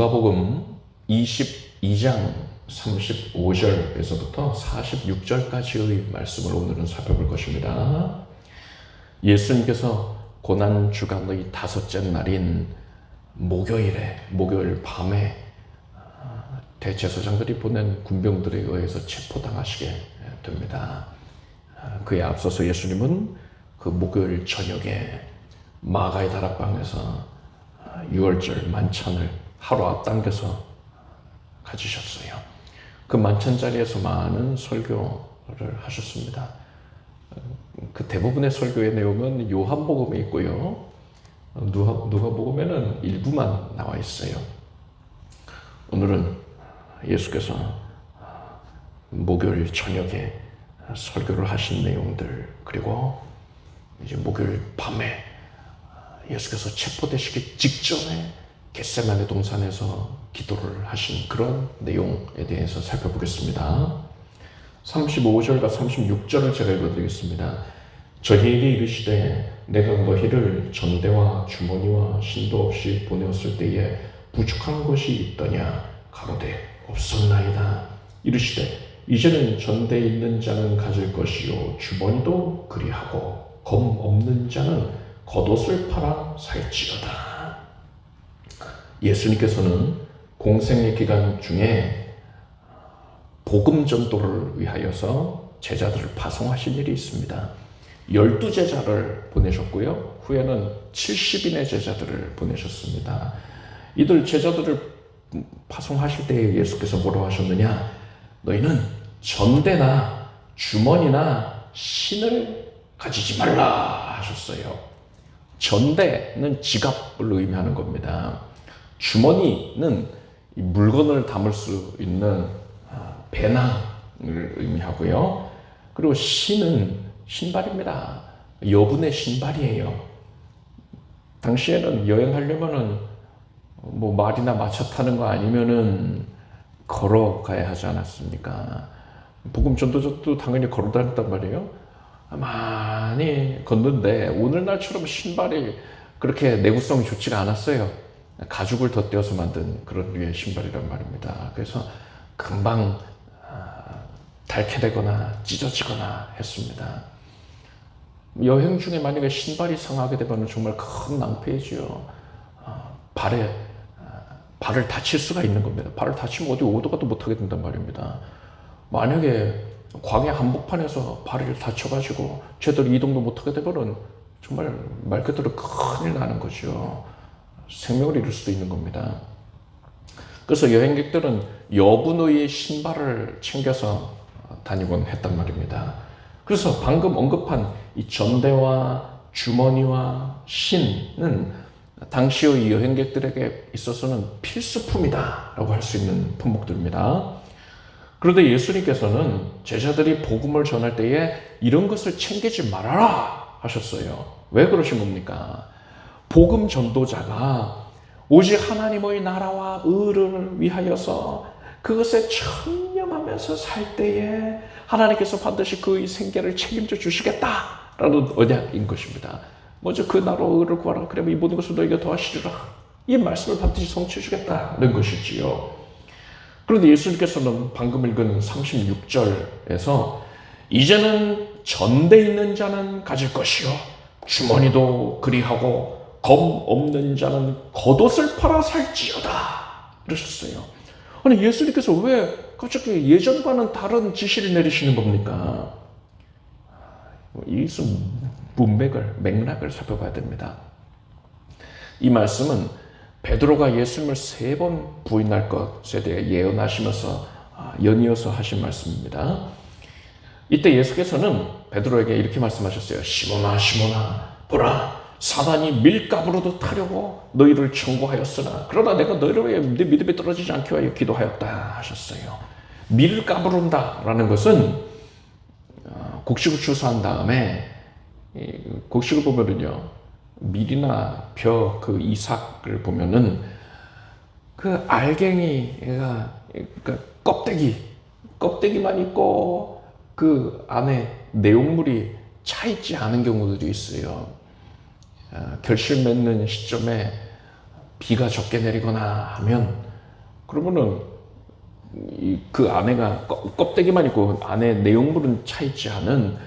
누가복음 22장 35절에서부터 46절까지의 말씀을 오늘은 살펴볼 것입니다. 예수님께서 고난주간의 다섯째 날인 목요일 밤에 대제사장들이 보낸 군병들에 의해서 체포당하시게 됩니다. 그에 앞서서 예수님은 그 목요일 저녁에 마가의 다락방에서 유월절 만찬을 하루 앞당겨서 가지셨어요. 그 만찬 자리에서 많은 설교를 하셨습니다. 그 대부분의 설교의 내용은 요한복음에 있고요. 누가복음에는 일부만 나와 있어요. 오늘은 예수께서 목요일 저녁에 설교를 하신 내용들, 그리고 이제 목요일 밤에 예수께서 체포되시기 직전에 겟세마네 동산에서 기도를 하신 그런 내용에 대해서 살펴보겠습니다. 35절과 36절을 제가 읽어드리겠습니다. 저희에게 이르시되 내가 너희를 전대와 주머니와 신도 없이 보내었을 때에 부족한 것이 있더냐 가로되 없었나이다. 이르시되 이제는 전대에 있는 자는 가질 것이요 주머니도 그리하고 검 없는 자는 겉옷을 팔아 살지어다. 예수님께서는 공생의 기간 중에 복음 전도를 위하여서 제자들을 파송하신 일이 있습니다. 12제자를 보내셨고요. 후에는 70인의 제자들을 보내셨습니다. 이들 제자들을 파송하실 때 예수께서 뭐라고 하셨느냐? 너희는 전대나 주머니나 신을 가지지 말라 하셨어요. 전대는 지갑을 의미하는 겁니다. 주머니는 물건을 담을 수 있는 배낭을 의미하고요. 그리고 신은 신발입니다. 여분의 신발이에요. 당시에는 여행하려면은 뭐 말이나 마차 타는 거 아니면은 걸어가야 하지 않았습니까? 복음 전도자도 당연히 걸어 다녔단 말이에요. 많이 걷는데 오늘날처럼 신발이 그렇게 내구성이 좋지가 않았어요. 가죽을 덧대어서 만든 그런 류의 신발이란 말입니다. 그래서 금방 닳게되거나 찢어지거나 했습니다. 여행 중에 만약에 신발이 상하게 되면 정말 큰 낭패이지요. 발을 다칠 수가 있는 겁니다. 발을 다치면 어디 오도 가도 못하게 된단 말입니다. 만약에 광야 한복판에서 발을 다쳐가지고 제대로 이동도 못하게 되면 정말 말 그대로 큰일 나는 거죠. 생명을 잃을 수도 있는 겁니다. 그래서 여행객들은 여분의 신발을 챙겨서 다니곤 했단 말입니다. 그래서 방금 언급한 이 전대와 주머니와 신은 당시의 여행객들에게 있어서는 필수품이다라고 할 수 있는 품목들입니다. 그런데 예수님께서는 제자들이 복음을 전할 때에 이런 것을 챙기지 말아라 하셨어요. 왜 그러신 겁니까? 복음 전도자가 오직 하나님의 나라와 의를 위하여서 그것에 천념하면서 살 때에 하나님께서 반드시 그의 생계를 책임져 주시겠다라는 언약인 것입니다. 먼저 그 나라와 의를 구하라. 그러면 이 모든 것을 너에게 더하시리라. 이 말씀을 반드시 성취해 주겠다는 것이지요. 그런데 예수님께서는 방금 읽은 36절에서 이제는 전대 있는 자는 가질 것이요 주머니도 그리하고 검 없는 자는 겉옷을 팔아 살지어다 그러셨어요. 아니 예수님께서 왜 갑자기 예전과는 다른 지시를 내리시는 겁니까? 이것은 맥락을 살펴봐야 됩니다. 이 말씀은 베드로가 예수님을 3번 부인할 것에 대해 예언하시면서 연이어서 하신 말씀입니다. 이때 예수께서는 베드로에게 이렇게 말씀하셨어요. 시몬아 시몬아 보라 사단이 밀가부로도 타려고 너희를 청구하였으나 그러나 내가 너희를 위해 네 믿음이 떨어지지 않게 하여 기도하였다 하셨어요. 밀가부른다라는 것은 곡식을 추수한 다음에 곡식을 보면은요 밀이나 벼 그 이삭을 보면은 그 알갱이가 그러니까 껍데기만 있고 그 안에 내용물이 차 있지 않은 경우들이 있어요. 결실 맺는 시점에 비가 적게 내리거나 하면 그러면은 그 안에가 껍데기만 있고 안에 내용물은 차 있지 않은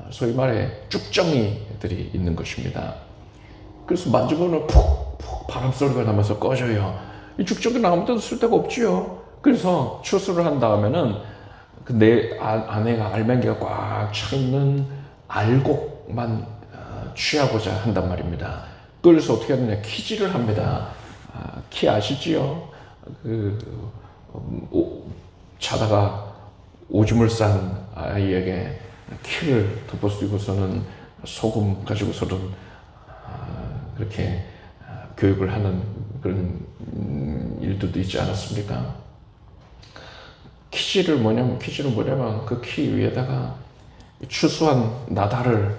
소위 말해 쭉정이들이 있는 것입니다. 그래서 만지고는 푹푹 바람 소리가 나면서 꺼져요. 이 쭉정이 아무 데도 쓸 데가 없지요. 그래서 추수를 한 다음에는 그 내 안에가 알맹이가 꽉 차 있는 알곡만 취하고자 한단 말입니다. 그래서 어떻게 하느냐, 키질을 합니다. 키 아시지요? 자다가 오줌을 싼 아이에게 키를 덮어쓰고서는 소금 가지고서는 그렇게 교육을 하는 그런 일들도 있지 않았습니까? 키질은 뭐냐면 그 키 위에다가 추수한 나달을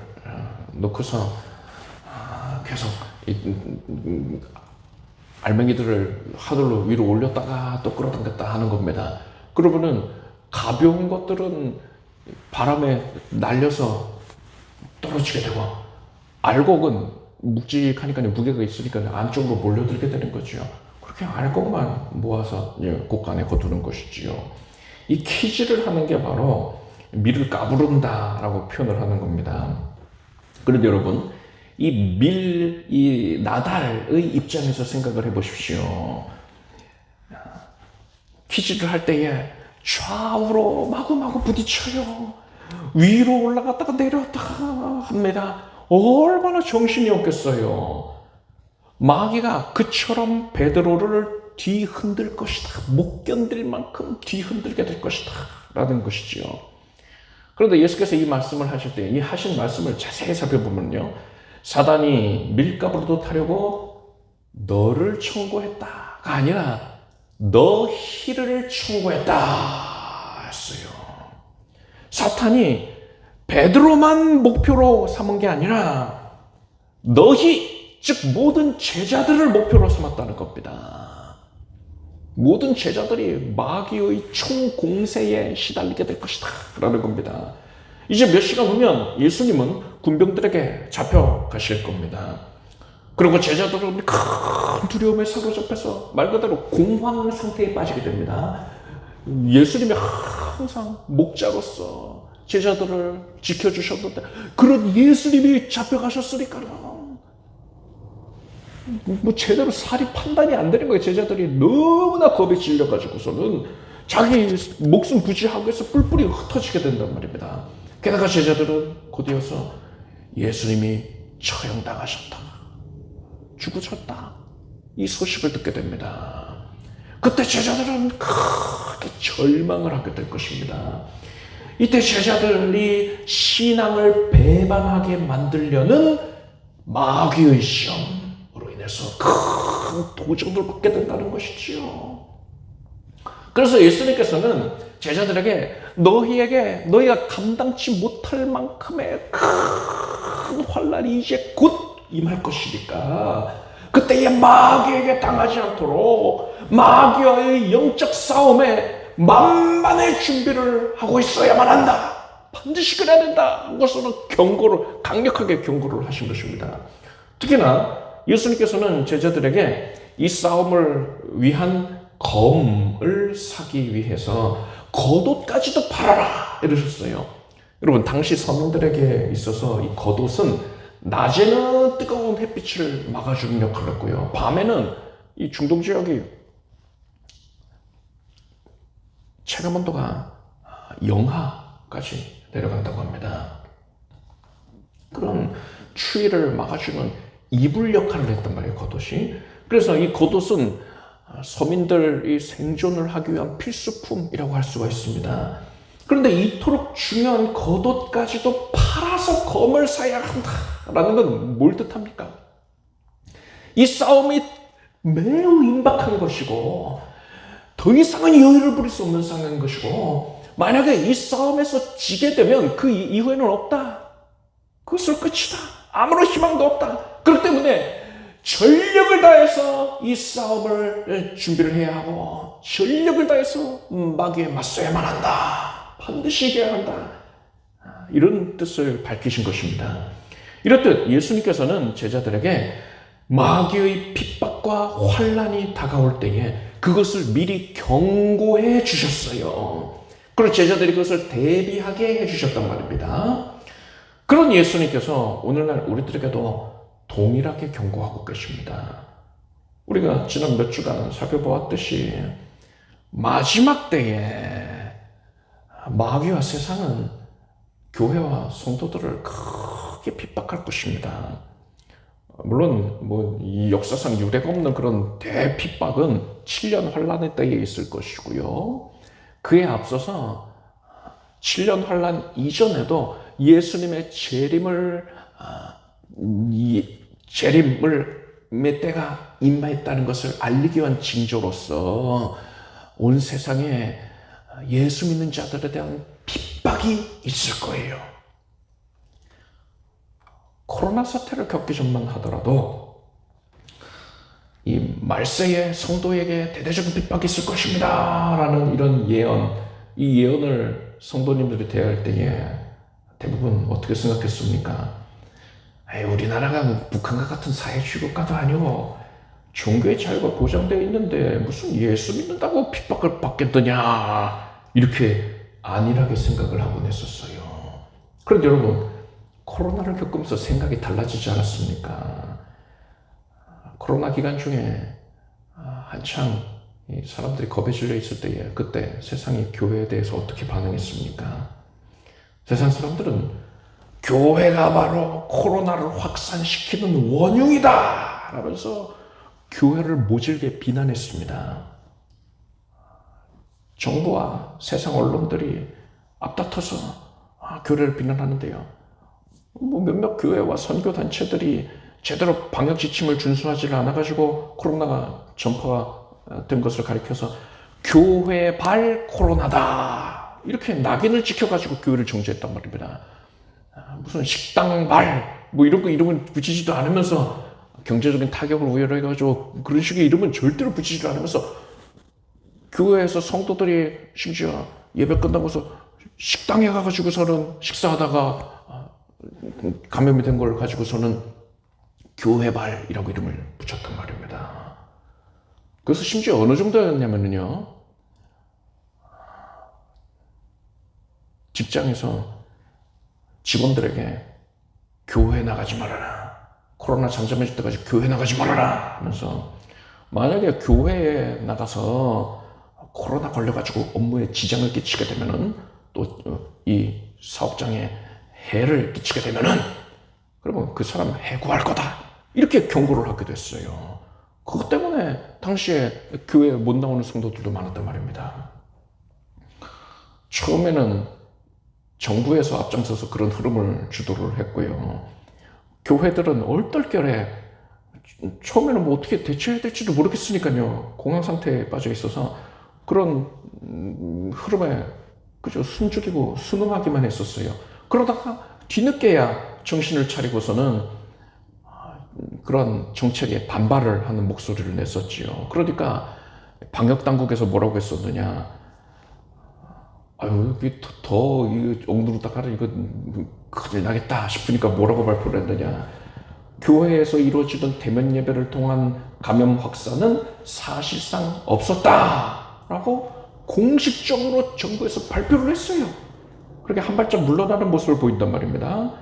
넣고서 계속 알맹이들을 하늘로 위로 올렸다가 또 끌어당겼다 하는 겁니다. 그러면은 가벼운 것들은 바람에 날려서 떨어지게 되고, 알곡은 묵직하니까 무게가 있으니까 안쪽으로 몰려들게 되는 거죠. 그렇게 알곡만 모아서 곡간에 거두는 것이지요. 이 키질을 하는 게 바로 밀을 까부른다라고 표현을 하는 겁니다. 그런데 여러분, 이 나달의 입장에서 생각을 해보십시오. 키질을 할 때에 좌우로 마구마구 부딪혀요. 위로 올라갔다가 내려왔다가 합니다. 얼마나 정신이 없겠어요. 마귀가 그처럼 베드로를 뒤흔들 것이다. 못 견딜 만큼 뒤흔들게 될 것이다. 라는 것이지요. 그런데 예수께서 이 말씀을 하실 때, 이 하신 말씀을 자세히 살펴보면요, 사단이 밀가부로도 타려고 너를 청구했다가 아니라 너희를 청구했다 했어요. 사탄이 베드로만 목표로 삼은 게 아니라 너희, 즉 모든 제자들을 목표로 삼았다는 겁니다. 모든 제자들이 마귀의 총공세에 시달리게 될 것이다 라는 겁니다. 이제 몇 시간 후면 예수님은 군병들에게 잡혀가실 겁니다. 그리고 제자들은 큰 두려움에 사로잡혀서 말 그대로 공황 상태에 빠지게 됩니다. 예수님이 항상 목자로서 제자들을 지켜주셨는데 그런 예수님이 잡혀가셨으니까 뭐 제대로 살이 판단이 안 되는 거예요. 제자들이 너무나 겁에 질려가지고서는 자기 목숨 부지하기 위해서 뿔뿔이 흩어지게 된단 말입니다. 게다가 제자들은 곧이어서 예수님이 처형당하셨다, 죽으셨다, 이 소식을 듣게 됩니다. 그때 제자들은 크게 절망을 하게 될 것입니다. 이때 제자들이 신앙을 배반하게 만들려는 마귀의 시험으로 인해서 큰 도전을 받게 된다는 것이지요. 그래서 예수님께서는 제자들에게 너희가 감당치 못할 만큼의 큰 환난이 이제 곧 임할 것이니까 그때에 마귀에게 당하지 않도록 마귀와의 영적 싸움에 만반의 준비를 하고 있어야만 한다. 반드시 그래야 된다. 그것은 강력하게 경고를 하신 것입니다. 특히나 예수님께서는 제자들에게 이 싸움을 위한 검을 사기 위해서 겉옷까지도 팔아라 이러셨어요. 여러분, 당시 서민들에게 있어서 이 겉옷은 낮에는 뜨거운 햇빛을 막아주는 역할을 했고요, 밤에는 이 중동 지역이 체감온도가 영하까지 내려간다고 합니다. 그런 추위를 막아주는 이불 역할을 했단 말이에요, 겉옷이. 그래서 이 겉옷은 서민들이 생존을 하기 위한 필수품이라고 할 수가 있습니다. 그런데 이토록 중요한 겉옷까지도 팔아서 검을 사야 한다라는 건 뭘 뜻합니까? 이 싸움이 매우 임박한 것이고 더 이상은 여유를 부릴 수 없는 상황인 것이고, 만약에 이 싸움에서 지게 되면 그 이후에는 없다. 그것으로 끝이다. 아무런 희망도 없다. 그렇기 때문에 전력을 다해서 이 싸움을 준비를 해야 하고 전력을 다해서 마귀에 맞서야만 한다. 반드시 이겨야 한다. 이런 뜻을 밝히신 것입니다. 이렇듯 예수님께서는 제자들에게 마귀의 핍박과 환란이 다가올 때에 그것을 미리 경고해 주셨어요. 그리고 제자들이 그것을 대비하게 해주셨단 말입니다. 그런 예수님께서 오늘날 우리들에게도 동일하게 경고하고 계십니다. 우리가 지난 몇 주간 살펴보았듯이 마지막 때에 마귀와 세상은 교회와 성도들을 크게 핍박할 것입니다. 물론 이 역사상 유례가 없는 그런 대핍박은 7년 환란의 때에 있을 것이고요. 그에 앞서서 7년 환란 이전에도 예수님의 재림의 때가 임하였다는 것을 알리기 위한 징조로서 온 세상에 예수 믿는 자들에 대한 핍박이 있을 거예요. 코로나 사태를 겪기 전만 하더라도 이 말세에 성도에게 대대적인 핍박이 있을 것입니다 라는 이런 예언, 이 예언을 성도님들이 대할 때에 대부분 어떻게 생각했습니까? 우리나라가 북한과 같은 사회주의 국가도 아니고 종교의 자유가 보장되어 있는데 무슨 예수 믿는다고 핍박을 받겠느냐, 이렇게 안일하게 생각을 하곤 했었어요. 그런데 여러분, 코로나를 겪으면서 생각이 달라지지 않았습니까? 코로나 기간 중에 한창 사람들이 겁에 질려 있을 때에 그때 세상이 교회에 대해서 어떻게 반응했습니까? 세상 사람들은 교회가 바로 코로나를 확산시키는 원흉이다 라면서 교회를 모질게 비난했습니다. 정부와 세상 언론들이 앞다퉈서 교회를 비난하는데요. 몇몇 교회와 선교단체들이 제대로 방역 지침을 준수하지 않아가지고 코로나가 전파가 된 것을 가리켜서 교회발 코로나다 이렇게 낙인을 찍혀가지고 교회를 정죄했단 말입니다. 무슨 식당발 이런 거 이름을 붙이지도 않으면서 경제적인 타격을 우려해가지고 그런 식의 이름은 절대로 붙이지도 않으면서 교회에서 성도들이 심지어 예배 끝나고서 식당에 가가지고서는 식사하다가 감염이 된 걸 가지고서는 교회발이라고 이름을 붙였단 말입니다. 그래서 심지어 어느 정도였냐면요, 직장에서 직원들에게 교회 나가지 말아라, 코로나 잠잠해질 때까지 교회 나가지 말아라 하면서 만약에 교회에 나가서 코로나 걸려가지고 업무에 지장을 끼치게 되면은 또 이 사업장에 해를 끼치게 되면은 그러면 그 사람 해고할 거다 이렇게 경고를 하기도 했어요. 그것 때문에 당시에 교회에 못 나오는 성도들도 많았단 말입니다. 처음에는 정부에서 앞장서서 그런 흐름을 주도를 했고요. 교회들은 얼떨결에 처음에는 어떻게 대처해야 될지도 모르겠으니까요. 공황 상태에 빠져 있어서 그런 흐름에 그저 숨죽이고 순응하기만 했었어요. 그러다가 뒤늦게야 정신을 차리고서는 그런 정책에 반발을 하는 목소리를 냈었지요. 그러니까 방역당국에서 뭐라고 했었느냐, 이게 더 엉뚱하다가 이거 큰일 나겠다 싶으니까 뭐라고 발표를 했느냐, 교회에서 이루어지던 대면 예배를 통한 감염 확산은 사실상 없었다라고 공식적으로 정부에서 발표를 했어요. 그렇게 한 발짝 물러나는 모습을 보인단 말입니다.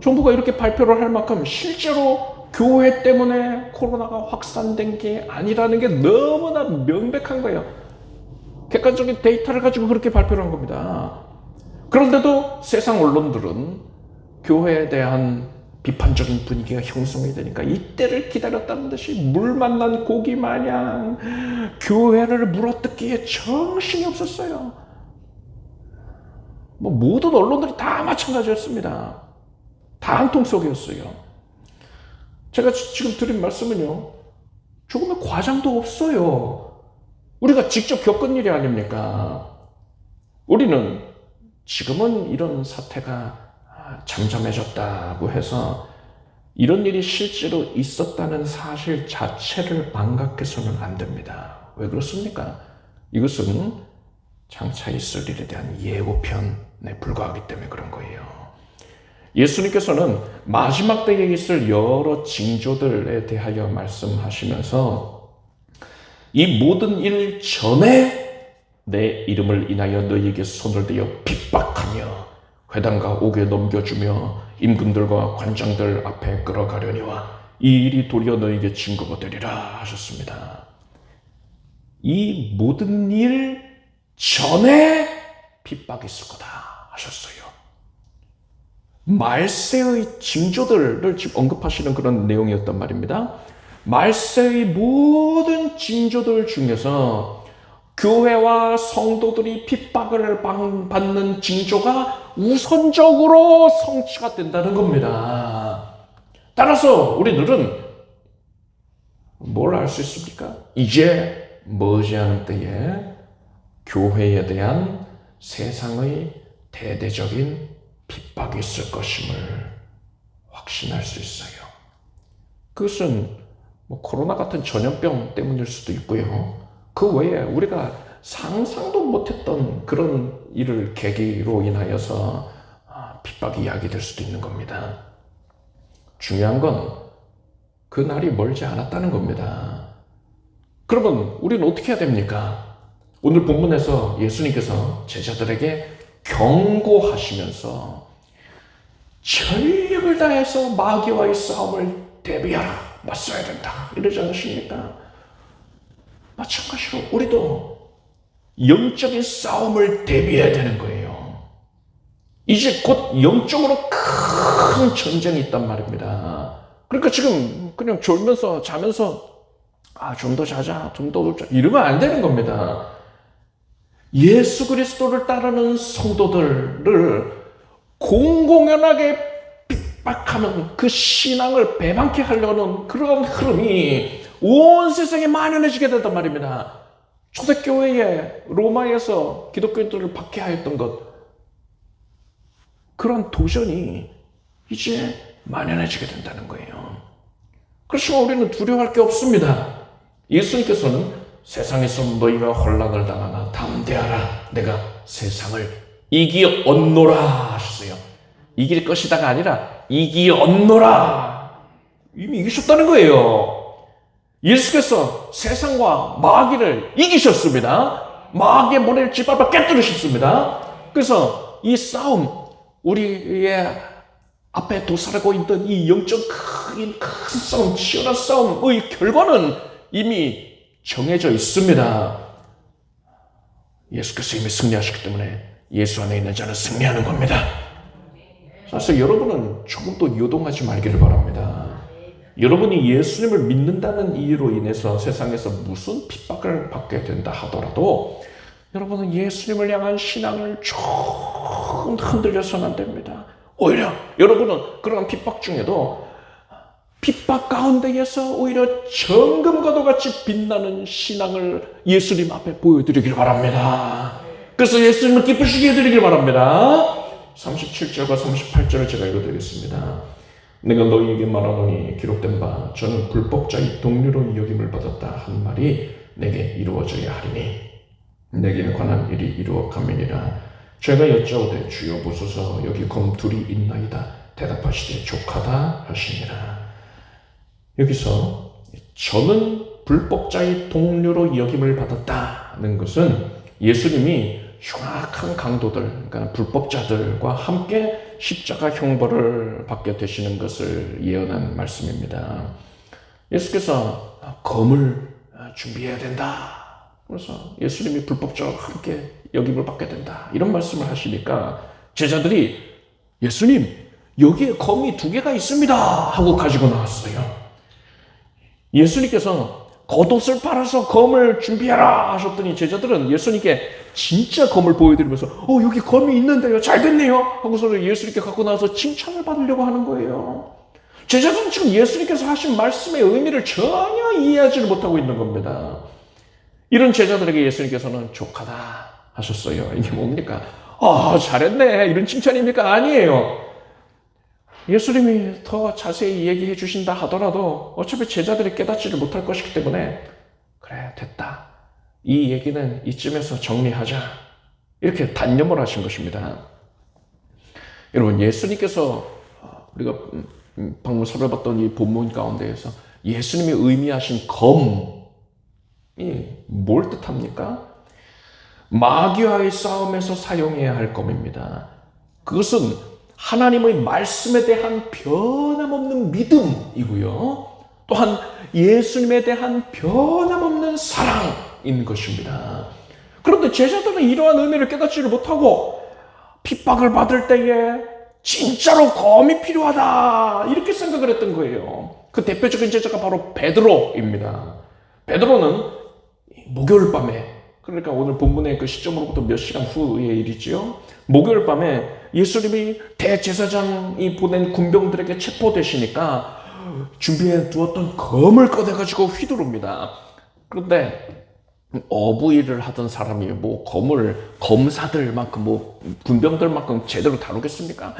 정부가 이렇게 발표를 할 만큼 실제로 교회 때문에 코로나가 확산된 게 아니라는 게 너무나 명백한 거예요. 객관적인 데이터를 가지고 그렇게 발표를 한 겁니다. 그런데도 세상 언론들은 교회에 대한 비판적인 분위기가 형성이 되니까 이때를 기다렸다는 듯이 물 만난 고기 마냥 교회를 물어뜯기에 정신이 없었어요. 모든 언론들이 다 마찬가지였습니다. 다 한통 속이었어요. 제가 지금 드린 말씀은요, 조금의 과장도 없어요. 우리가 직접 겪은 일이 아닙니까? 우리는 지금은 이런 사태가 잠잠해졌다고 해서 이런 일이 실제로 있었다는 사실 자체를 망각해서는 안 됩니다. 왜 그렇습니까? 이것은 장차 있을 일에 대한 예고편에 불과하기 때문에 그런 거예요. 예수님께서는 마지막 때에 있을 여러 징조들에 대하여 말씀하시면서 이 모든 일 전에 내 이름을 인하여 너희에게 손을 대어 핍박하며 회당과 옥에 넘겨주며 임금들과 관장들 앞에 끌어가려니와 이 일이 도리어 너희에게 증거가 되리라 하셨습니다. 이 모든 일 전에 핍박이 있을 거다 하셨어요. 말세의 징조들을 지금 언급하시는 그런 내용이었단 말입니다. 말세의 모든 징조들 중에서 교회와 성도들이 핍박을 받는 징조가 우선적으로 성취가 된다는 겁니다. 따라서 우리들은 뭘 알 수 있습니까? 이제 머지않은 때에 교회에 대한 세상의 대대적인 핍박이 있을 것임을 확신할 수 있어요. 그것은 코로나 같은 전염병 때문일 수도 있고요. 그 외에 우리가 상상도 못했던 그런 일을 계기로 인하여서 핍박이 야기될 수도 있는 겁니다. 중요한 건 그 날이 멀지 않았다는 겁니다. 그러면 우리는 어떻게 해야 됩니까? 오늘 본문에서 예수님께서 제자들에게 경고하시면서 전력을 다해서 마귀와의 싸움을 대비하라, 맞서야 된다 이러지 않으십니까? 마찬가지로 우리도 영적인 싸움을 대비해야 되는 거예요. 이제 곧 영적으로 큰 전쟁이 있단 말입니다. 그러니까 지금 그냥 졸면서 자면서 좀 더 자자, 좀 더 놀자 이러면 안 되는 겁니다. 예수 그리스도를 따르는 성도들을 공공연하게 핍박하는 그 신앙을 배반케 하려는 그런 흐름이 온 세상에 만연해지게 된단 말입니다. 초대교회에 로마에서 기독교인들을 박해하였던 것, 그런 도전이 이제 만연해지게 된다는 거예요. 그렇지만 우리는 두려워할 게 없습니다. 예수님께서는 세상에서 너희가 혼란을 당하나 담대하라, 내가 세상을 이기었노라 하셨어요. 이길 것이다가 아니라 이기었노라. 이미 이기셨다는 거예요. 예수께서 세상과 마귀를 이기셨습니다. 마귀의 머리를 짓밟아 깨뜨리셨습니다. 그래서 이 싸움, 우리의 앞에 도사리고 있던 이 영적 큰 싸움, 치열한 싸움의 결과는 이미 정해져 있습니다. 예수께서 이미 승리하셨기 때문에 예수 안에 있는 자는 승리하는 겁니다. 사실 여러분은 조금 더 요동하지 말기를 바랍니다. 여러분이 예수님을 믿는다는 이유로 인해서 세상에서 무슨 핍박을 받게 된다 하더라도 여러분은 예수님을 향한 신앙을 조금 흔들려서는 안 됩니다. 오히려 여러분은 그런 핍박 중에도 핍박 가운데에서 오히려 정금과도 같이 빛나는 신앙을 예수님 앞에 보여드리길 바랍니다. 그래서 예수님을 기쁘시게 해드리길 바랍니다. 37절과 38절을 제가 읽어드리겠습니다. 내가 너희에게 말하노니 기록된 바 저는 불법자의 동료로 여김을 받았다 한 말이 내게 이루어져야 하리니 내게 관한 일이 이루어 가면이라. 제가 여짜오되 주여 보소서 여기 검 둘이 있나이다. 대답하시되 족하다 하시니라. 여기서 저는 불법자의 동료로 여김을 받았다는 것은 예수님이 흉악한 강도들, 그러니까 불법자들과 함께 십자가 형벌을 받게 되시는 것을 예언한 말씀입니다. 예수께서 검을 준비해야 된다. 그래서 예수님이 불법자와 함께 여김을 받게 된다. 이런 말씀을 하시니까 제자들이 예수님, 여기에 검이 2개가 있습니다. 하고 가지고 나왔어요. 예수님께서 겉옷을 팔아서 검을 준비해라 하셨더니 제자들은 예수님께 진짜 검을 보여드리면서 여기 검이 있는데요. 잘 됐네요. 하고서 예수님께 갖고 나와서 칭찬을 받으려고 하는 거예요. 제자들은 지금 예수님께서 하신 말씀의 의미를 전혀 이해하지를 못하고 있는 겁니다. 이런 제자들에게 예수님께서는 족하다 하셨어요. 이게 뭡니까? 잘했네. 이런 칭찬입니까? 아니에요. 예수님이 더 자세히 얘기해 주신다 하더라도 어차피 제자들이 깨닫지를 못할 것이기 때문에 그래, 됐다. 이 얘기는 이쯤에서 정리하자. 이렇게 단념을 하신 것입니다. 여러분, 예수님께서 우리가 방금 살펴봤던 이 본문 가운데에서 예수님이 의미하신 검이 뭘 뜻합니까? 마귀와의 싸움에서 사용해야 할 검입니다. 그것은 하나님의 말씀에 대한 변함없는 믿음이고요. 또한 예수님에 대한 변함없는 사랑인 것입니다. 그런데 제자들은 이러한 의미를 깨닫지를 못하고 핍박을 받을 때에 진짜로 검이 필요하다 이렇게 생각을 했던 거예요. 그 대표적인 제자가 바로 베드로입니다. 베드로는 목요일 밤에, 그러니까 오늘 본문의 그 시점으로부터 몇 시간 후의 일이지요. 목요일 밤에 예수님이 대제사장이 보낸 군병들에게 체포되시니까 준비해 두었던 검을 꺼내가지고 휘두릅니다. 그런데 어부일을 하던 사람이 뭐 검을 검사들만큼 군병들만큼 제대로 다루겠습니까?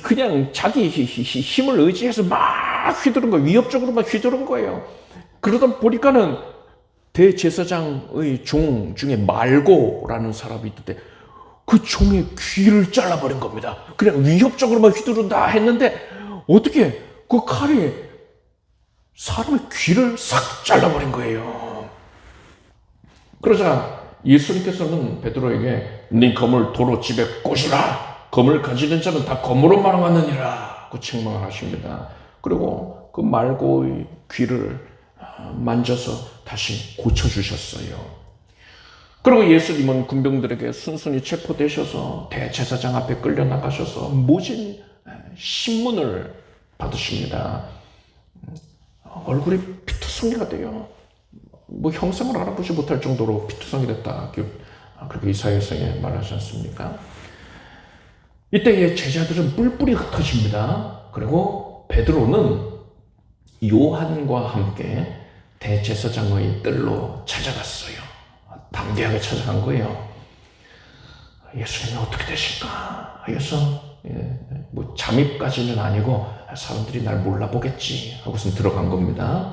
그냥 자기 힘을 의지해서 막 휘두른 거예요. 위협적으로 막 휘두른 거예요. 그러다 보니까는 대제사장의 종 중에 말고라는 사람이 있는데 그 종의 귀를 잘라버린 겁니다. 그냥 위협적으로만 휘두른다 했는데 어떻게 그 칼이 사람의 귀를 싹 잘라버린 거예요. 그러자 예수님께서는 베드로에게 네 검을 도로 집에 꽂으라. 검을 가지는 자는 다 검으로 말하느니라. 그 책망을 하십니다. 그리고 그 말고의 귀를 만져서 다시 고쳐주셨어요. 그리고 예수님은 군병들에게 순순히 체포되셔서 대제사장 앞에 끌려나가셔서 모진 신문을 받으십니다. 얼굴이 피투성이가 돼요. 뭐 형상을 알아보지 못할 정도로 피투성이 됐다. 그렇게 이사야서에 말하지 않습니까? 이때의 제자들은 뿔뿔이 흩어집니다. 그리고 베드로는 요한과 함께 대제사장의 뜰로 찾아갔어요. 담대하게 찾아간 거예요. 예수님이 어떻게 되실까 해서 뭐 잠입까지는 아니고 사람들이 날 몰라보겠지 하고선 들어간 겁니다.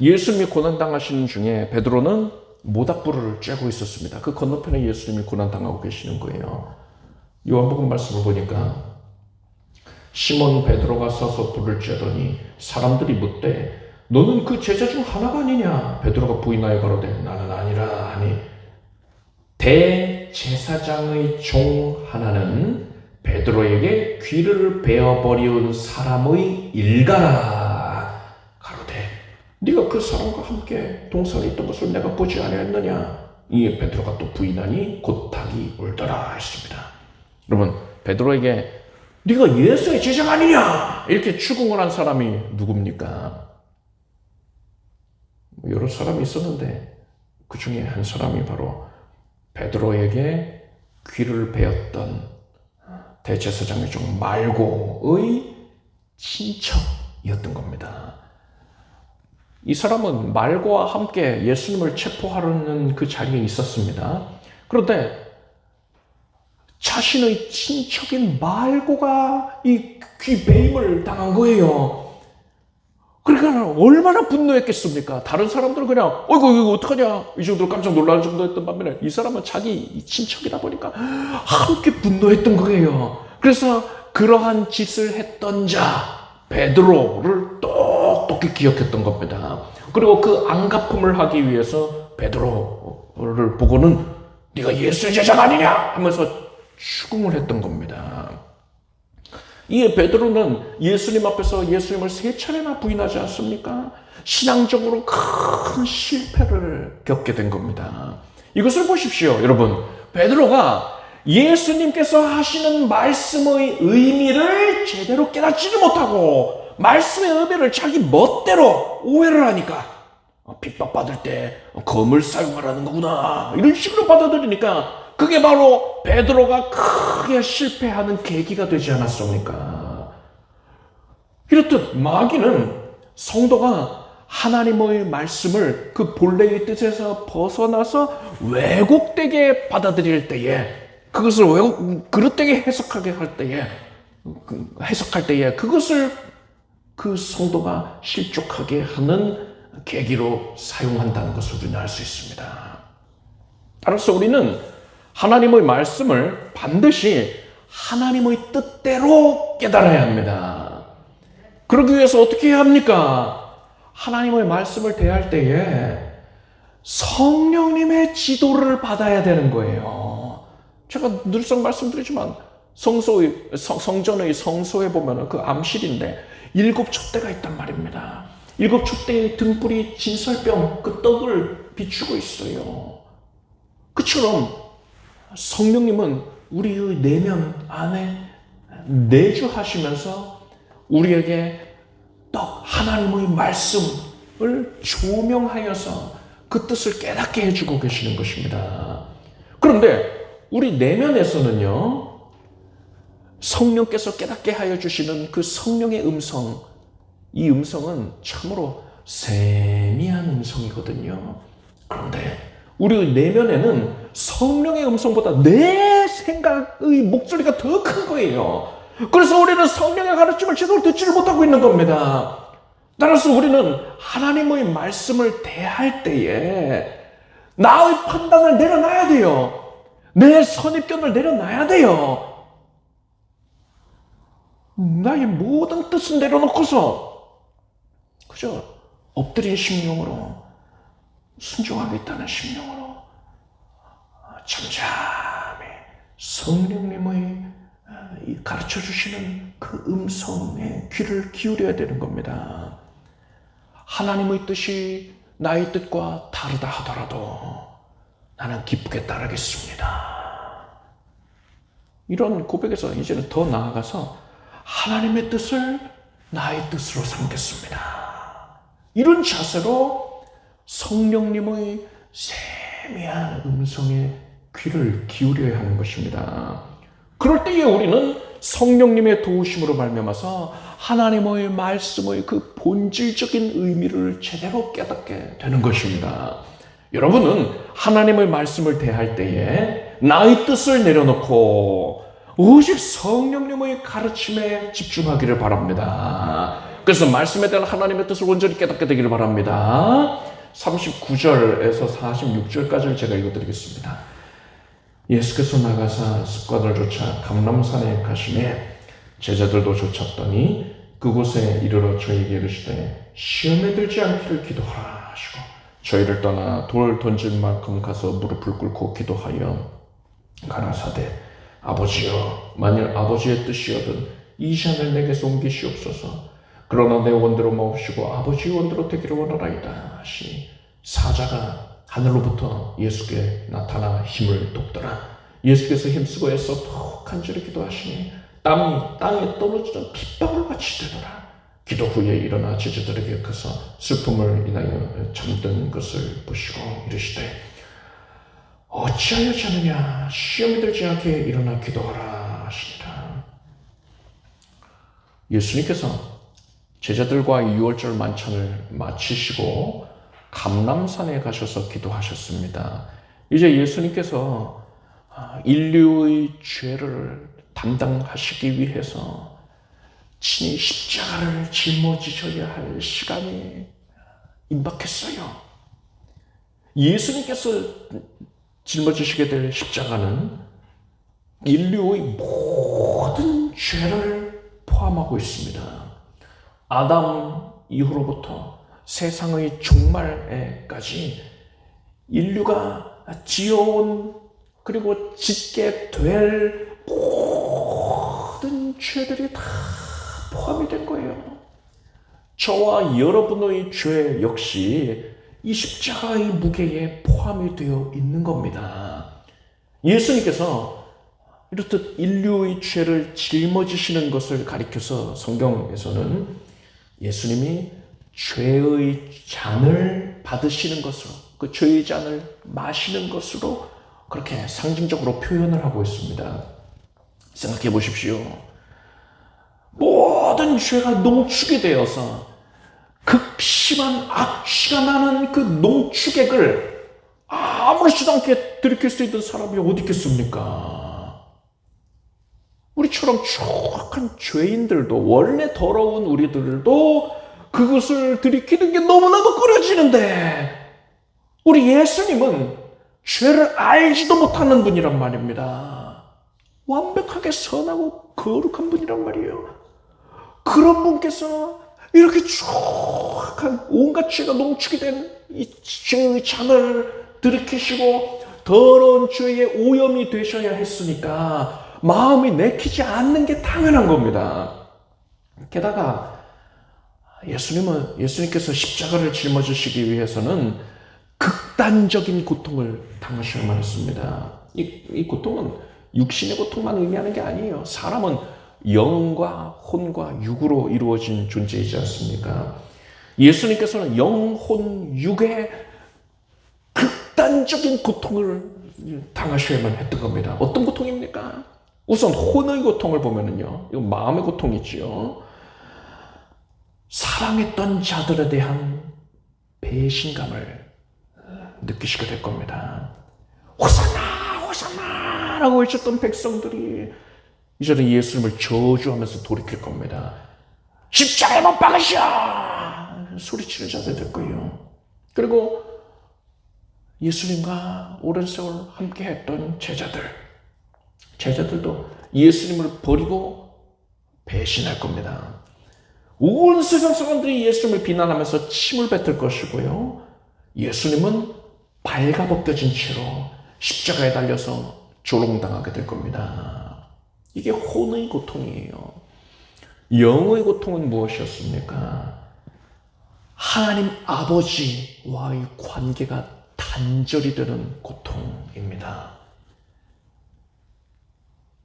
예수님이 고난당하시는 중에 베드로는 모닥불을 쬐고 있었습니다. 그 건너편에 예수님이 고난당하고 계시는 거예요. 요한복음 말씀을 보니까 시몬 베드로가 서서 불을 쬐더니 사람들이 묻되 너는 그 제자 중 하나가 아니냐? 베드로가 부인하여 가로되 나는 아니라 하니 대제사장의 종 하나는 베드로에게 귀를 베어버리운 사람의 일가라. 가로되 네가 그 사람과 함께 동산에 있던 것을 내가 보지 아니하였느냐? 이에 베드로가 또 부인하니 곧 닭이 울더라 했습니다. 여러분, 베드로에게 네가 예수의 제자가 아니냐? 이렇게 추궁을 한 사람이 누굽니까? 여러 사람이 있었는데 그 중에 한 사람이 바로 베드로에게 귀를 베었던 대제사장의 종 말고의 친척이었던 겁니다. 이 사람은 말고와 함께 예수님을 체포하려는 그 자리에 있었습니다. 그런데 자신의 친척인 말고가 이 귀 베임을 당한 거예요. 그러니까 얼마나 분노했겠습니까? 다른 사람들은 그냥 어이구 이거 어떡하냐 이 정도로 깜짝 놀라는 정도였던 반면에 이 사람은 자기 친척이다 보니까 함께 분노했던 거예요. 그래서 그러한 짓을 했던 자 베드로를 똑똑히 기억했던 겁니다. 그리고 그 안갚음을 하기 위해서 베드로를 보고는 네가 예수의 제자가 아니냐 하면서 추궁을 했던 겁니다. 이에 베드로는 예수님 앞에서 예수님을 3차례나 부인하지 않습니까? 신앙적으로 큰 실패를 겪게 된 겁니다. 이것을 보십시오, 여러분. 베드로가 예수님께서 하시는 말씀의 의미를 제대로 깨닫지를 못하고 말씀의 의미를 자기 멋대로 오해를 하니까 핍박받을 때 검을 사용하라는 거구나 이런 식으로 받아들이니까 그게 바로 베드로가 크게 실패하는 계기가 되지 않았습니까? 이렇듯 마귀는 성도가 하나님의 말씀을 그 본래의 뜻에서 벗어나서 왜곡되게 받아들일 때에 그것을 그릇되게 해석할 때에 그것을 그 성도가 실족하게 하는 계기로 사용한다는 것을 우리는 알 수 있습니다. 따라서 우리는 하나님의 말씀을 반드시 하나님의 뜻대로 깨달아야 합니다. 그러기 위해서 어떻게 해야 합니까? 하나님의 말씀을 대할 때에 성령님의 지도를 받아야 되는 거예요. 제가 늘상 말씀드리지만 성전의 성소에 보면 그 암실인데 7 촛대가 있단 말입니다. 7 촛대의 등불이 진설병 그 떡을 비추고 있어요. 그처럼 성령님은 우리의 내면 안에 내주하시면서 우리에게 떡 하나님의 말씀을 조명하여서 그 뜻을 깨닫게 해주고 계시는 것입니다. 그런데 우리 내면에서는요, 성령께서 깨닫게 하여 주시는 그 성령의 음성, 이 음성은 참으로 세미한 음성이거든요. 그런데 우리 내면에는 성령의 음성보다 내 생각의 목소리가 더 큰 거예요. 그래서 우리는 성령의 가르침을 제대로 듣지를 못하고 있는 겁니다. 따라서 우리는 하나님의 말씀을 대할 때에 나의 판단을 내려놔야 돼요. 내 선입견을 내려놔야 돼요. 나의 모든 뜻은 내려놓고서 그저 엎드린 심령으로 순종하겠다는 심령으로 잠잠히 성령님의 가르쳐 주시는 그 음성에 귀를 기울여야 되는 겁니다. 하나님의 뜻이 나의 뜻과 다르다 하더라도 나는 기쁘게 따르겠습니다. 이런 고백에서 이제는 더 나아가서 하나님의 뜻을 나의 뜻으로 삼겠습니다. 이런 자세로 성령님의 세미한 음성에 귀를 기울여야 하는 것입니다. 그럴 때에 우리는 성령님의 도우심으로 말미암아서 하나님의 말씀의 그 본질적인 의미를 제대로 깨닫게 되는 것입니다. 여러분은 하나님의 말씀을 대할 때에 나의 뜻을 내려놓고 오직 성령님의 가르침에 집중하기를 바랍니다. 그래서 말씀에 대한 하나님의 뜻을 온전히 깨닫게 되기를 바랍니다. 39절에서 46절까지를 제가 읽어드리겠습니다. 예수께서 나가사 습관을 쫓아 감람산에 가시매 제자들도 쫓았더니 그곳에 이르러 저희에게 이르시되 시험에 들지 않기를 기도하라 하시고 저희를 떠나 돌 던질 만큼 가서 무릎을 꿇고 기도하여 가라사대 아버지여 만일 아버지의 뜻이거든 이 잔을 내게서 옮기시옵소서. 그러나 내 원대로 마옵시고 아버지의 원대로 되기를 원하나이다 하시니 사자가 하늘로부터 예수께 나타나 힘을 돕더라. 예수께서 힘쓰고 애써 더 간절히 기도하시니 땀이 땅에 떨어지던 핏방울같이 되더라. 기도 후에 일어나 제자들에게 가서 슬픔을 인하여 잠든 것을 보시고 이르시되 어찌하여 자느냐 시험에 들지 않게 일어나 기도하라 하시니라. 예수님께서 제자들과 유월절 만찬을 마치시고 감람산에 가셔서 기도하셨습니다. 이제 예수님께서 인류의 죄를 담당하시기 위해서 친히 십자가를 짊어지셔야 할 시간이 임박했어요. 예수님께서 짊어지시게 될 십자가는 인류의 모든 죄를 포함하고 있습니다. 아담 이후로부터 세상의 종말에까지 인류가 지어온 그리고 짓게 될 모든 죄들이 다 포함이 된 거예요. 저와 여러분의 죄 역시 이 십자가의 무게에 포함이 되어 있는 겁니다. 예수님께서 이렇듯 인류의 죄를 짊어지시는 것을 가리켜서 성경에서는 예수님이 죄의 잔을 받으시는 것으로 그 죄의 잔을 마시는 것으로 그렇게 상징적으로 표현을 하고 있습니다. 생각해 보십시오. 모든 죄가 농축이 되어서 극심한 악취가 나는 그 농축액을 아무렇지도 않게 들이킬 수 있는 사람이 어디 있겠습니까? 우리처럼 추악한 죄인들도 원래 더러운 우리들도 그것을 들이키는 게 너무나도 꺼려지는데 우리 예수님은 죄를 알지도 못하는 분이란 말입니다. 완벽하게 선하고 거룩한 분이란 말이에요. 그런 분께서 이렇게 추악한 온갖 죄가 농축이 된 이 죄의 잔을 들이키시고 더러운 죄의 오염이 되셔야 했으니까 마음이 내키지 않는 게 당연한 겁니다. 게다가 예수님께서 십자가를 짊어지시기 위해서는 극단적인 고통을 당하셔야만 했습니다. 이 고통은 육신의 고통만 의미하는 게 아니에요. 사람은 영과 혼과 육으로 이루어진 존재이지 않습니까? 예수님께서는 영, 혼, 육의 극단적인 고통을 당하셔야만 했던 겁니다. 어떤 고통입니까? 우선 혼의 고통을 보면은요, 이건 마음의 고통이지요. 사랑했던 자들에 대한 배신감을 느끼시게 될 겁니다. 호산나, 호산나 라고 외쳤던 백성들이 이제는 예수님을 저주하면서 돌이킬 겁니다. 십자가에 못 박으시오! 소리치는 자들 될 거예요. 그리고 예수님과 오랜 세월 함께 했던 제자들도 예수님을 버리고 배신할 겁니다. 온 세상 사람들이 예수님을 비난하면서 침을 뱉을 것이고요. 예수님은 발가벗겨진 채로 십자가에 달려서 조롱당하게 될 겁니다. 이게 혼의 고통이에요. 영의 고통은 무엇이었습니까? 하나님 아버지와의 관계가 단절이 되는 고통입니다.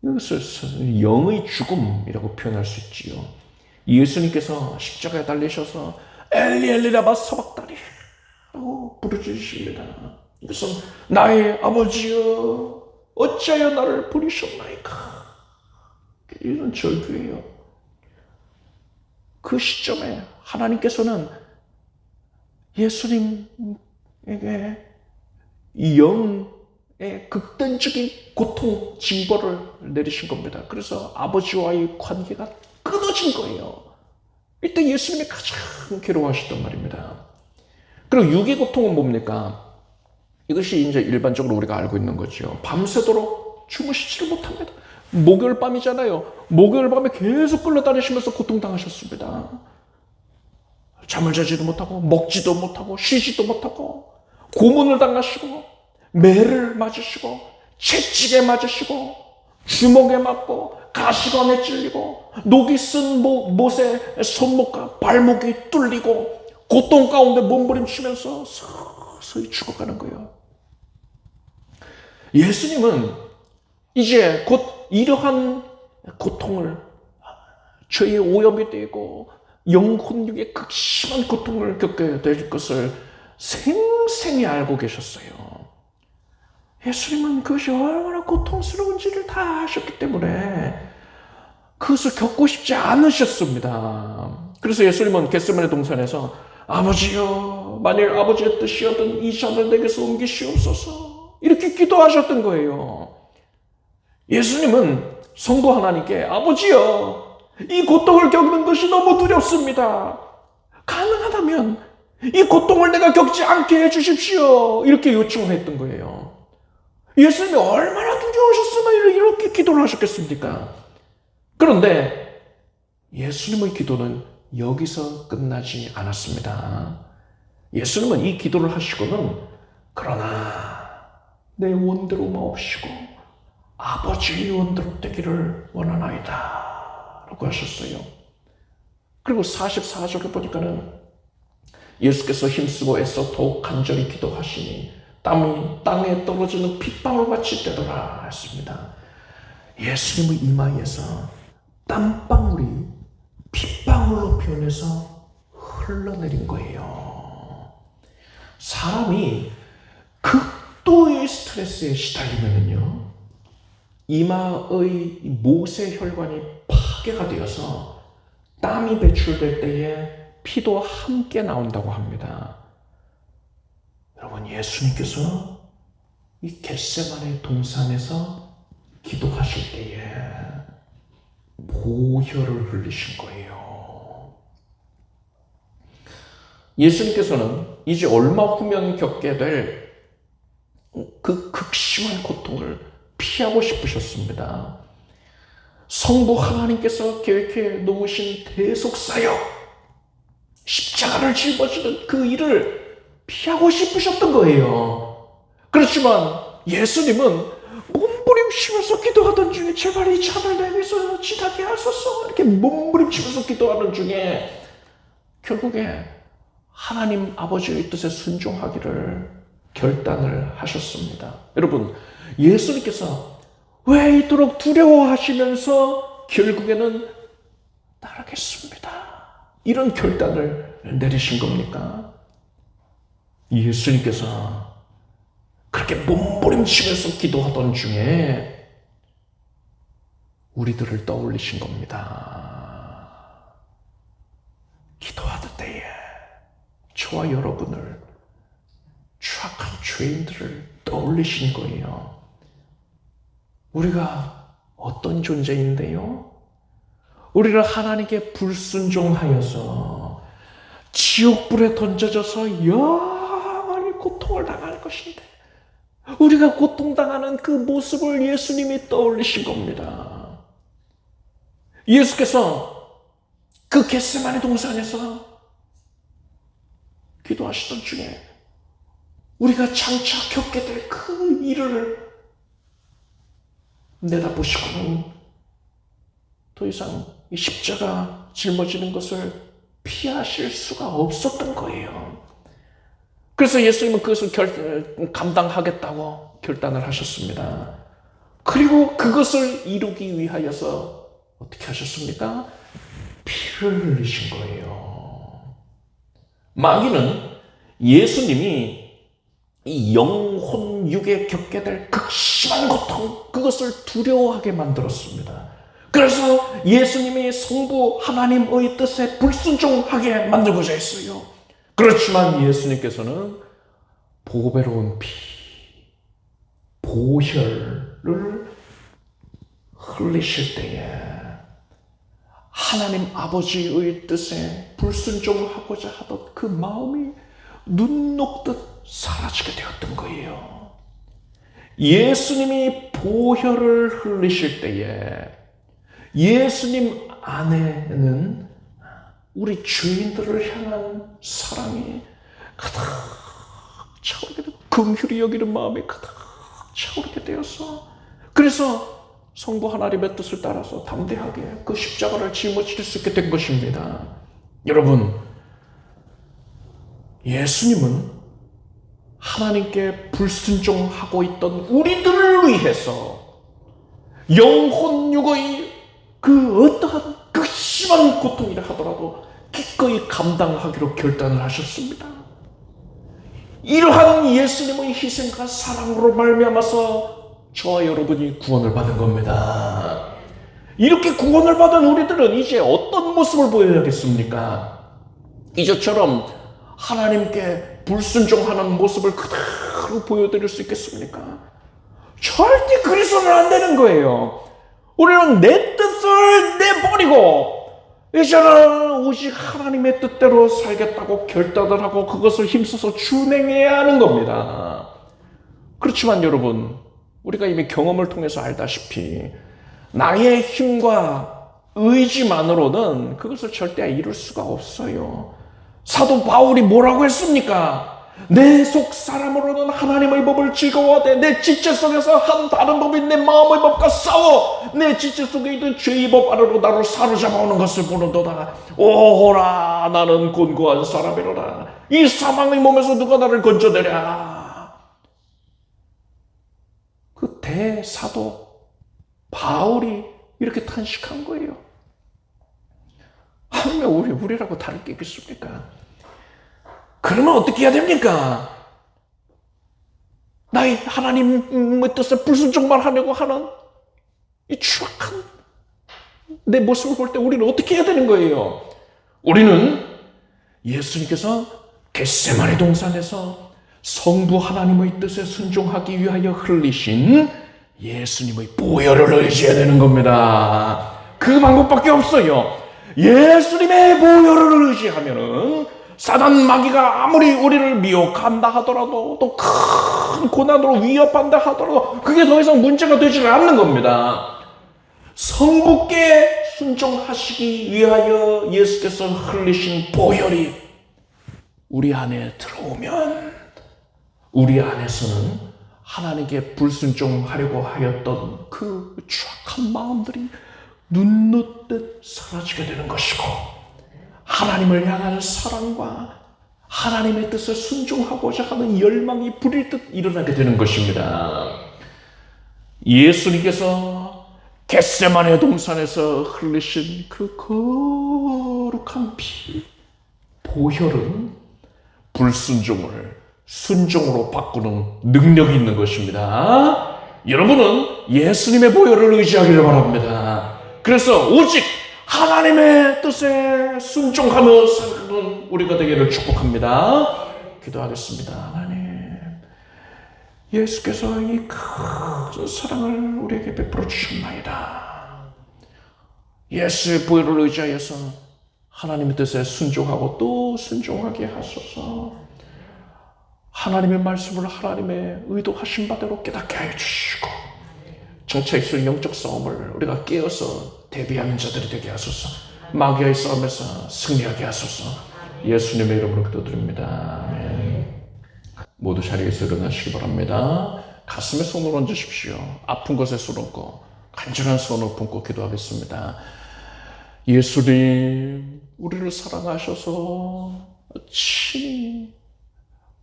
이것을 영의 죽음이라고 표현할 수 있지요. 예수님께서 십자가에 달리셔서 엘리 엘리 라마 사박다니 라고 부르짖으십니다. 이것은 나의 아버지여 어찌하여 나를 버리셨나이까. 이런 절규예요. 그 시점에 하나님께서는 예수님에게 이 영의 극단적인 고통, 징벌을 내리신 겁니다. 그래서 아버지와의 관계가 끊어진 거예요. 이때 예수님이 가장 괴로워하셨단 말입니다. 그리고 육의 고통은 뭡니까? 이것이 이제 일반적으로 우리가 알고 있는 거죠. 밤새도록 주무시지를 못합니다. 목요일 밤이잖아요. 목요일 밤에 계속 끌려다니시면서 고통당하셨습니다. 잠을 자지도 못하고 먹지도 못하고 쉬지도 못하고 고문을 당하시고 매를 맞으시고 채찍에 맞으시고 주먹에 맞고 가시관에 찔리고 녹이 쓴 못에 손목과 발목이 뚫리고 고통 가운데 몸부림치면서 서서히 죽어가는 거예요. 예수님은 이제 곧 이러한 고통을 죄의 오염이 되고 영혼육의 극심한 고통을 겪게 될 것을 생생히 알고 계셨어요. 예수님은 그것이 얼마나 고통스러운지를 다 아셨기 때문에 그것을 겪고 싶지 않으셨습니다. 그래서 예수님은 겟세마네 동산에서 아버지여 만일 아버지의 뜻이었던 이 잔을 내게서 옮기시옵소서 이렇게 기도하셨던 거예요. 예수님은 성도 하나님께 아버지여 이 고통을 겪는 것이 너무 두렵습니다. 가능하다면 이 고통을 내가 겪지 않게 해주십시오. 이렇게 요청했던 거예요. 예수님이 얼마나 두려우셨으면 이렇게 기도를 하셨겠습니까? 그런데 예수님의 기도는 여기서 끝나지 않았습니다. 예수님은 이 기도를 하시고는 그러나 내 원대로 마옵시고 아버지의 원대로 되기를 원하나이다 라고 하셨어요. 그리고 44절에 보니까는 예수께서 힘쓰고 애써 더욱 간절히 기도하시니 땀이 땅에 떨어지는 핏방울같이 되더라 했습니다. 예수님의 이마에서 땀방울이 핏방울로 표현해서 흘러내린 거예요. 사람이 극도의 스트레스에 시달리면요 이마의 모세혈관이 파괴가 되어서 땀이 배출될 때에 피도 함께 나온다고 합니다. 여러분, 예수님께서 이 겟세마네 동산에서 기도하실 때에 보혈을 흘리신 거예요. 예수님께서는 이제 얼마 후면 겪게 될 그 극심한 고통을 피하고 싶으셨습니다. 성부 하나님께서 계획해 놓으신 대속사역, 십자가를 짊어지는 그 일을 피하고 싶으셨던 거예요. 그렇지만 예수님은 몸부림치면서 기도하던 중에 제발 이 잔을 내게서 지나게 하소서 이렇게 몸부림치면서 기도하는 중에 결국에 하나님 아버지의 뜻에 순종하기를 결단을 하셨습니다. 여러분, 예수님께서 왜 이토록 두려워하시면서 결국에는 따르겠습니다, 이런 결단을 내리신 겁니까? 예수님께서 그렇게 몸부림치면서 기도하던 중에 우리들을 떠올리신 겁니다. 기도하던 때에 저와 여러분을, 추악한 죄인들을 떠올리신 거예요. 우리가 어떤 존재인데요? 우리를 하나님께 불순종하여서 지옥불에 던져져서 영원히 고통을 당할 것인데, 우리가 고통당하는 그 모습을 예수님이 떠올리신 겁니다. 예수께서 그 겟세마네 동산에서 기도하시던 중에 우리가 장차 겪게 될 그 일을 내다보시고는 더 이상 이 십자가 짊어지는 것을 피하실 수가 없었던 거예요. 그래서 예수님은 그것을 감당하겠다고 결단을 하셨습니다. 그리고 그것을 이루기 위하여서 어떻게 하셨습니까? 피를 흘리신 거예요. 마귀는 예수님이 이 영혼 육에 겪게 될 극심한 고통, 그것을 두려워하게 만들었습니다. 그래서 예수님이 성부 하나님의 뜻에 불순종하게 만들고자 했어요. 그렇지만 예수님께서는 보배로운 피, 보혈을 흘리실 때에 하나님 아버지의 뜻에 불순종하고자 하던 그 마음이 눈 녹듯 사라지게 되었던 거예요. 예수님이 보혈을 흘리실 때에 예수님 안에는 우리 죄인들을 향한 사랑이 가득 차오르게 되고 긍휼히 여기는 마음이 가득 차오르게 되어서, 그래서 성부 하나님의 뜻을 따라서 담대하게 그 십자가를 짊어질 수 있게 된 것입니다. 여러분, 예수님은 하나님께 불순종하고 있던 우리들을 위해서 영혼 육의 그 어떠한 극심한 고통이라 하더라도 기꺼이 감당하기로 결단을 하셨습니다. 이러한 예수님의 희생과 사랑으로 말미암아서 저와 여러분이 구원을 받은 겁니다. 이렇게 구원을 받은 우리들은 이제 어떤 모습을 보여야겠습니까? 이제처럼 하나님께 불순종하는 모습을 그대로 보여드릴 수 있겠습니까? 절대 그래서는 안 되는 거예요. 우리는 내 뜻을 내버리고 이제는 오직 하나님의 뜻대로 살겠다고 결단을 하고 그것을 힘써서 준행해야 하는 겁니다. 그렇지만 여러분, 우리가 이미 경험을 통해서 알다시피 나의 힘과 의지만으로는 그것을 절대 이룰 수가 없어요. 사도 바울이 뭐라고 했습니까? 내 속 사람으로는 하나님의 법을 즐거워하되 내 지체 속에서 한 다른 법인 내 마음의 법과 싸워 내 지체 속에 있는 죄의 법 아래로 나를 사로잡아오는 것을 보는도다. 오호라, 나는 곤고한 사람이로다. 이 사망의 몸에서 누가 나를 건져내랴. 그 대사도 바울이 이렇게 탄식한 거예요. 하나님, 우리라고 다를 게 있겠습니까? 그러면 어떻게 해야 됩니까? 나의 하나님의 뜻에 불순종만 하려고 하는 이 추악한 내 모습을 볼 때 우리는 어떻게 해야 되는 거예요? 우리는 예수님께서 겟세마네 동산에서 성부 하나님의 뜻에 순종하기 위하여 흘리신 예수님의 보혈을 의지해야 되는 겁니다. 그 방법밖에 없어요. 예수님의 보혈을 의지하면은 사단 마귀가 아무리 우리를 미혹한다 하더라도 또 큰 고난으로 위협한다 하더라도 그게 더 이상 문제가 되지는 않는 겁니다. 성부께 순종하시기 위하여 예수께서 흘리신 보혈이 우리 안에 들어오면 우리 안에서는 하나님께 불순종하려고 하였던 그 추악한 마음들이 눈 놓듯 사라지게 되는 것이고, 하나님을 향한 사랑과 하나님의 뜻에 순종하고자 하는 열망이 불일 듯 일어나게 되는 것입니다. 예수님께서 겟세마네 동산에서 흘리신 그 거룩한 피, 보혈은 불순종을 순종으로 바꾸는 능력이 있는 것입니다. 여러분은 예수님의 보혈을 의지하기를 바랍니다. 그래서 오직 하나님의 뜻에 순종하며 사는 우리가 되기를 축복합니다. 기도하겠습니다. 하나님, 예수께서 이 큰 사랑을 우리에게 베풀어 주셨나이다. 예수의 보혈을 의지하여서 하나님의 뜻에 순종하고 또 순종하게 하소서. 하나님의 말씀을 하나님의 의도하신 바대로 깨닫게 하여 주시고, 전체 있을 영적 싸움을 우리가 깨어서 대비하는 자들이 되게 하소서. 마귀와의 싸움에서 승리하게 하소서. 예수님의 이름으로 기도드립니다. 아멘. 모두 자리에서 일어나시기 바랍니다. 가슴에 손을 얹으십시오. 아픈 것에 손 얹고 간절한 손을 품고 기도하겠습니다. 예수님, 우리를 사랑하셔서 친히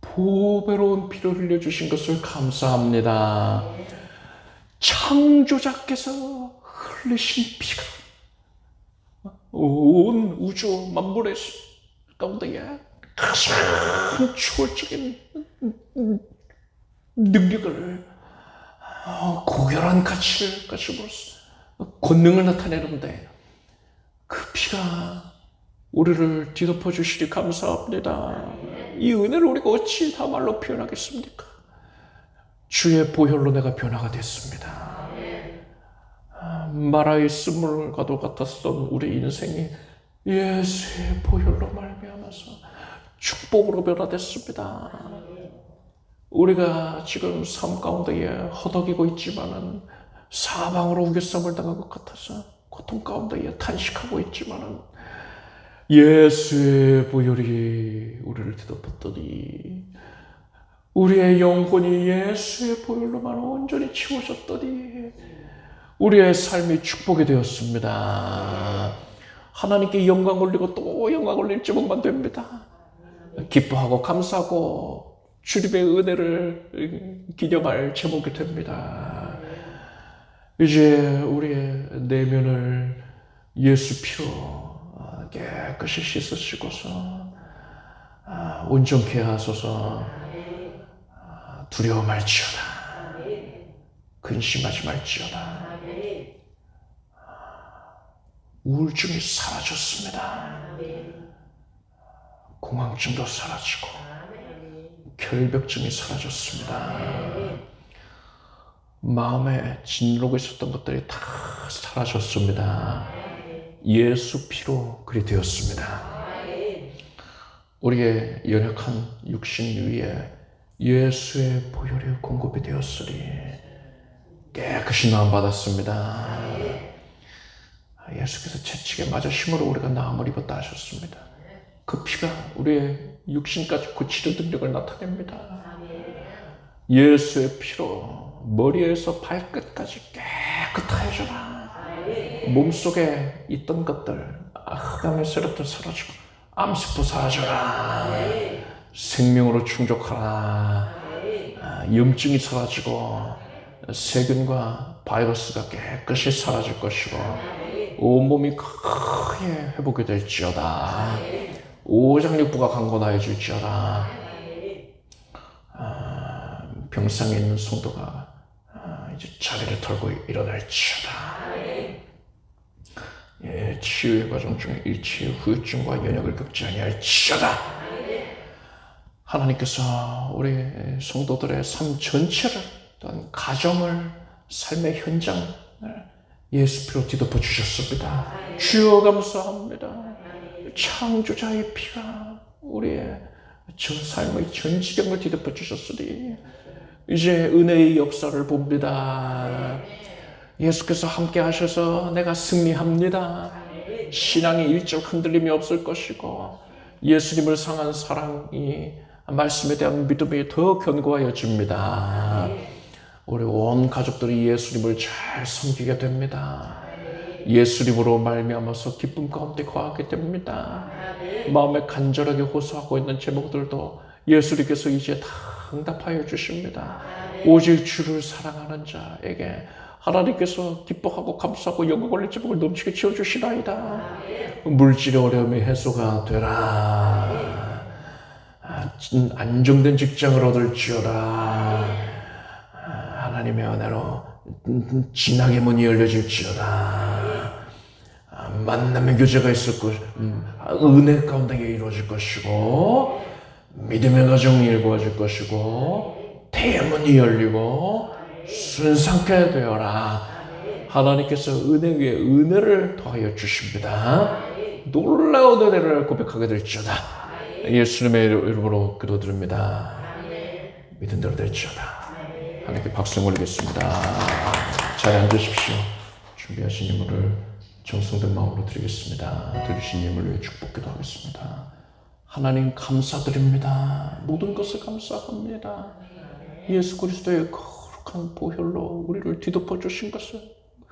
보배로운 피를 흘려주신 것을 감사합니다. 창조자께서 흘리신 피가 온 우주 만물의 가운데에 가장 초월적인 능력을, 고결한 가치를 가지고 권능을 나타내는데, 그 피가 우리를 뒤덮어 주시니 감사합니다. 이 은혜를 우리가 어찌 다 말로 표현하겠습니까? 주의 보혈로 내가 변화가 됐습니다. 마라의 쓴물과도 같았던 우리 인생이 예수의 보혈로 말미암아서 축복으로 변화됐습니다. 우리가 지금 삶 가운데에 허덕이고 있지만은, 사방으로 우겨쌈을 당한 것 같아서 고통 가운데에 탄식하고 있지만은, 예수의 보혈이 우리를 뒤덮었더니, 우리의 영혼이 예수의 보혈로만 온전히 채워졌더니 우리의 삶이 축복이 되었습니다. 하나님께 영광 올리고 또 영광 올릴 제목만 됩니다. 기뻐하고 감사하고 주님의 은혜를 기념할 제목이 됩니다. 이제 우리의 내면을 예수 피로 깨끗이 씻으시고서 온전케 하소서. 두려워 말지어다. 근심하지 말지어다. 우울증이 사라졌습니다. 공황증도 사라지고 결벽증이 사라졌습니다. 마음에 짓누르고 있었던 것들이 다 사라졌습니다. 예수 피로 그리 되었습니다. 우리의 연약한 육신 위에 예수의 보혈이 공급이 되었으리 깨끗이 나음받았습니다. 예수께서 채찍에 맞아 힘으로 우리가 나음을 입었다 하셨습니다. 그 피가 우리의 육신까지 고치는 능력을 나타냅니다. 예수의 피로 머리에서 발끝까지 깨끗하여져라. 몸속에 있던 것들, 흑암의 세력들 사라지고 암세포 사라져라. 생명으로 충족하라. 염증이 사라지고 세균과 바이러스가 깨끗이 사라질 것이고 온몸이 크게 회복이 될지어다. 오장육부가 강건하여 줄지어다. 병상에 있는 성도가 이제 자리를 털고 일어날지어다. 예, 치유의 과정 중에 일치의 후유증과 연약을 겪지 아니할지어다. 하나님께서 우리 성도들의 삶 전체를, 또한 가정을, 삶의 현장을 예수 피로 뒤덮어 주셨습니다. 주여 감사합니다. 창조자의 피가 우리의 저 삶의 전 지경을 뒤덮어 주셨으니 이제 은혜의 역사를 봅니다. 예수께서 함께 하셔서 내가 승리합니다. 신앙의 일적 흔들림이 없을 것이고 예수님을 향한 사랑이 말씀에 대한 믿음이 더 견고하여집니다. 우리 온 가족들이 예수님을 잘 섬기게 됩니다. 예수님으로 말미암아서 기쁨 가운데 거하게 됩니다. 마음에 간절하게 호소하고 있는 제목들도 예수님께서 이제 다 응답하여 주십니다. 오직 주를 사랑하는 자에게 하나님께서 기뻐하고 감사하고 영광 올릴 제목을 넘치게 지어주시나이다. 물질의 어려움이 해소가 되라. 안정된 직장을 얻을지어다. 하나님의 은혜로 진학의 문이 열려질지어다. 만남의 교제가 있을 것, 은혜 가운데 이루어질 것이고, 믿음의 가정이 이루어질 것이고, 대문이 열리고 순상케 되어라. 하나님께서 은혜 위에 은혜를 더하여 주십니다. 놀라운 은혜를 고백하게 될지어다. 예수님의 이름으로 기도드립니다. 믿은 대로 될지어다. 하나님께 박수 올리겠습니다. 잘 앉으십시오. 준비하신 예물을 정성된 마음으로 드리겠습니다. 들으신 예물을 위해 축복기도 하겠습니다. 하나님 감사드립니다. 모든 것을 감사합니다. 예수 그리스도의 거룩한 보혈로 우리를 뒤덮어 주신 것을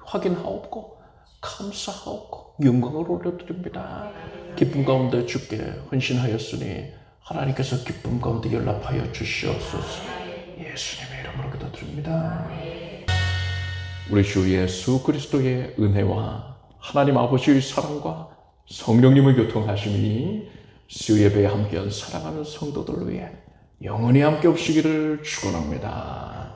확인하옵고 감사하옵고 영광을 올려드립니다. 기쁨 가운데 주께 헌신하였으니 하나님께서 기쁨 가운데 연락하여 주시옵소서. 예수님의 이름으로 기도드립니다. 우리 주 예수 그리스도의 은혜와 하나님 아버지의 사랑과 성령님의 교통하심이 수예배에 함께한 사랑하는 성도들 위해 영원히 함께 없으기를 축원합니다.